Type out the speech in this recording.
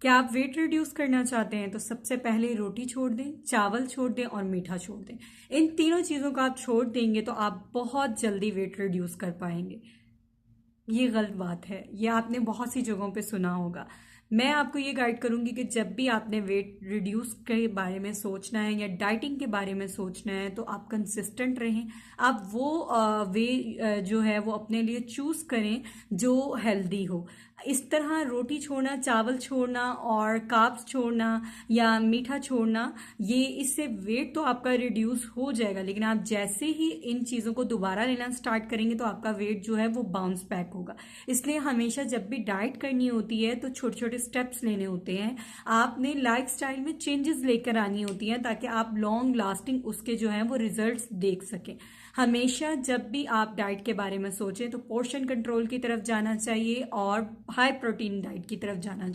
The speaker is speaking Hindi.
क्या आप वेट रिड्यूस करना चाहते हैं तो सबसे पहले रोटी छोड़ दें, चावल छोड़ दें और मीठा छोड़ दें। इन तीनों चीज़ों को आप छोड़ देंगे तो आप बहुत जल्दी वेट रिड्यूस कर पाएंगे। ये गलत बात है, ये आपने बहुत सी जगहों पे सुना होगा। मैं आपको ये गाइड करूंगी कि जब भी आपने वेट रिड्यूस के बारे में सोचना है या डाइटिंग के बारे में सोचना है तो आप कंसिस्टेंट रहें। आप वो वे जो है वो अपने लिए चूज करें जो हेल्दी हो। इस तरह रोटी छोड़ना, चावल छोड़ना और कार्ब्स छोड़ना या मीठा छोड़ना, ये इससे वेट तो आपका रिड्यूस हो जाएगा, लेकिन आप जैसे ही इन चीज़ों को दोबारा लेना स्टार्ट करेंगे तो आपका वेट जो है वो बाउंस बैक होगा। इसलिए हमेशा जब भी डाइट करनी होती है तो छोटे छोटे स्टेप्स लेने होते हैं। आपने लाइफस्टाइल में चेंजेस लेकर आनी होती हैं ताकि आप लॉन्ग लास्टिंग उसके जो है वो रिजल्ट्स देख सकें। हमेशा जब भी आप डाइट के बारे में सोचें तो पोर्शन कंट्रोल की तरफ जाना चाहिए और हाई प्रोटीन डाइट की तरफ जाना चाहिए।